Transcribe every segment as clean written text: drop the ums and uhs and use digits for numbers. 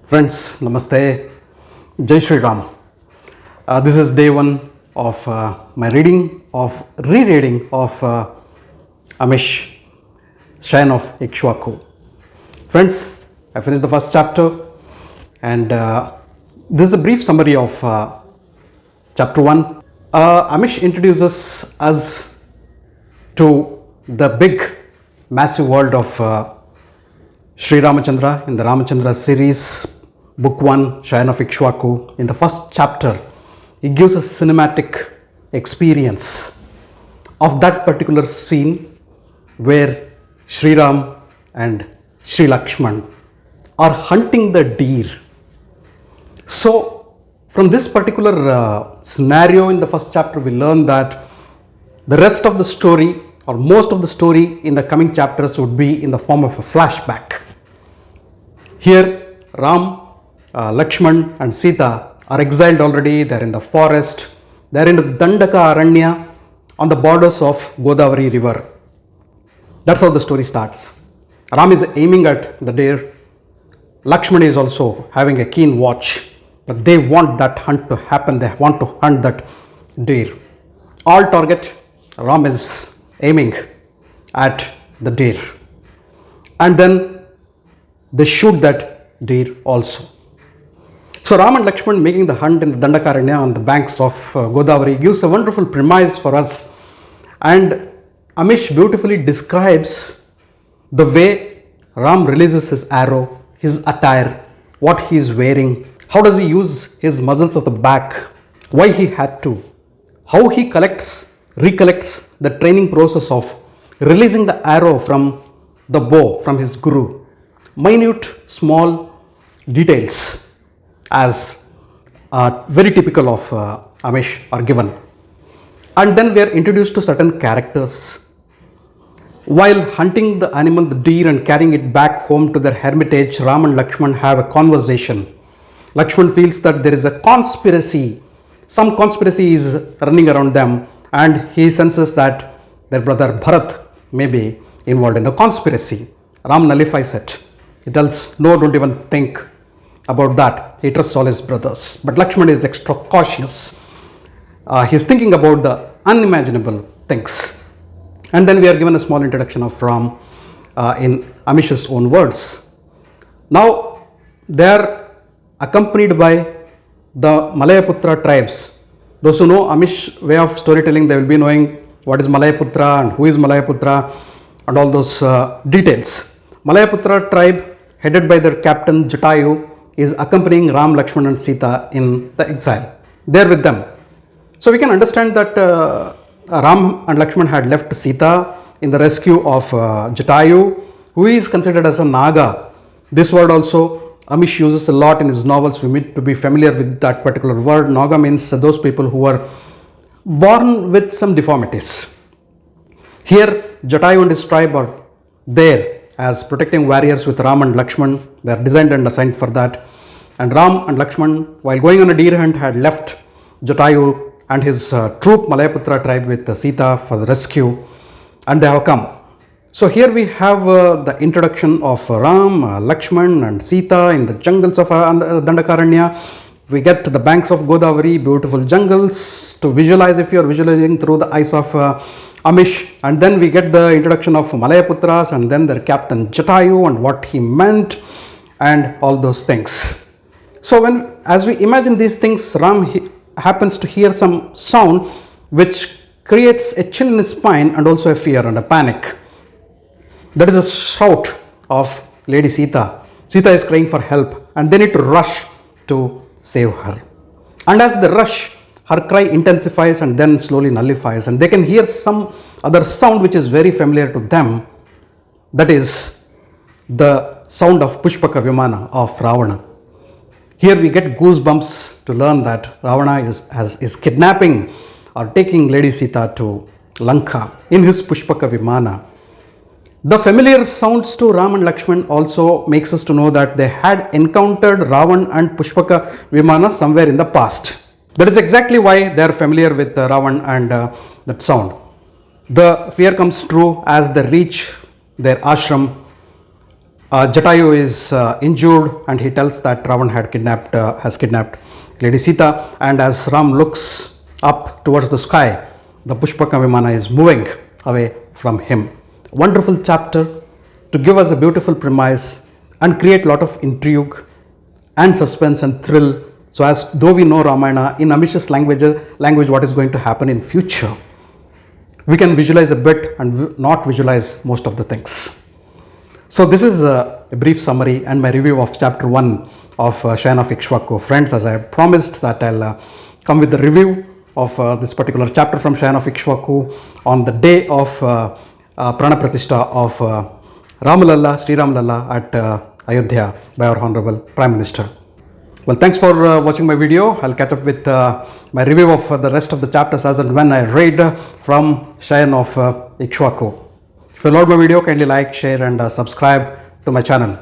Friends, Namaste, Jai Shri Ram. This is day one of my rereading of Amish, SCION of IKSHVAKU. Friends, I finished the first chapter and this is a brief summary of chapter 1. Amish introduces us to the big, massive world of Sri Ramachandra in the Ramachandra series, book 1, SCION of IKSHVAKU. In the first chapter, he gives a cinematic experience of that particular scene where Sri Ram and Sri Lakshman are hunting the deer. So, from this particular scenario in the first chapter, we learn that the rest of the story or most of the story in the coming chapters would be in the form of a flashback. Here, Ram, Lakshman and Sita are exiled already. They are in the forest. They are in the Dandaka Aranya on the borders of Godavari river. That's how the story starts. Ram is aiming at the deer. Lakshman is also having a keen watch. But they want that hunt to happen. They want to hunt that deer. All target, Ram is aiming at the deer. And then they shoot that deer also. So Ram and Lakshman making the hunt in the Dandakaranya on the banks of Godavari gives a wonderful premise for us. And Amish beautifully describes the way Ram releases his arrow, his attire, what he is wearing, how does he use his muscles of the back, why he had to, how he recollects the training process of releasing the arrow from the bow from his guru. Minute, small details as very typical of Amish are given. And then we are introduced to certain characters. While hunting the animal, the deer, and carrying it back home to their hermitage, Ram and Lakshman have a conversation. Lakshman feels that there is a conspiracy. Some conspiracy is running around them, and he senses that their brother Bharat may be involved in the conspiracy. Ram nullifies it. He tells, no, don't even think about that. He trusts all his brothers. But Lakshman is extra cautious. He's thinking about the unimaginable things. And then we are given a small introduction of Ram in Amish's own words. Now, they are accompanied by the Malayaputra tribes. Those who know Amish way of storytelling, they will be knowing what is Malayaputra and who is Malayaputra and all those details. Malayaputra tribe, headed by their captain Jatayu, is accompanying Ram, Lakshman and Sita in the exile. They are with them. So we can understand that Ram and Lakshman had left Sita in the rescue of Jatayu, who is considered as a Naga. This word also Amish uses a lot in his novels. We need to be familiar with that particular word. Naga means those people who are born with some deformities. Here, Jatayu and his tribe are there as protecting warriors with Ram and Lakshman. They are designed and assigned for that. And Ram and Lakshman, while going on a deer hunt, had left Jatayu and his troop Malayaputra tribe with Sita for the rescue, and they have come. So here we have the introduction of Ram, Lakshman and Sita in the jungles of Dandakaranya. We get to the banks of Godavari, beautiful jungles to visualize if you are visualizing through the eyes of Amish. And then we get the introduction of Malayaputras and then their captain Jatayu and what he meant and all those things. So as we imagine these things, Ram happens to hear some sound which creates a chill in his spine and also a fear and a panic. That is a shout of Lady Sita. Sita is crying for help and they need to rush to save her. And as they rush, her cry intensifies and then slowly nullifies, and they can hear some other sound which is very familiar to them. That is the sound of Pushpaka Vimana of Ravana. Here we get goosebumps to learn that Ravana is kidnapping or taking Lady Sita to Lanka in his Pushpaka Vimana. The familiar sounds to Ram and Lakshman also makes us to know that they had encountered Ravan and Pushpaka Vimana somewhere in the past. That is exactly why they are familiar with Ravan and that sound. The fear comes true as they reach their ashram Jatayu is injured and he tells that Ravan has kidnapped Lady Sita, and as Ram looks up towards the sky, the Pushpaka Vimana is moving away from him. Wonderful chapter to give us a beautiful premise and create a lot of intrigue and suspense and thrill. So as though we know Ramayana in ambitious language what is going to happen in future, we can visualize a bit and not visualize most of the things. So this is a brief summary and my review of chapter 1 of SCION of IKSHVAKU. Friends, as I promised that I'll come with the review of this particular chapter from SCION of IKSHVAKU on the day of Prana Pratishtha of Ramalalla, Sri Ramalalla at Ayodhya by our Honorable Prime Minister. Well, thanks for watching my video. I'll catch up with my review of the rest of the chapters as and when I read from SCION of IKSHVAKU. If you loved my video, kindly like, share and subscribe to my channel.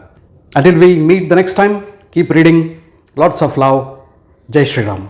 Until we meet the next time, keep reading. Lots of love. Jai Shri Ram.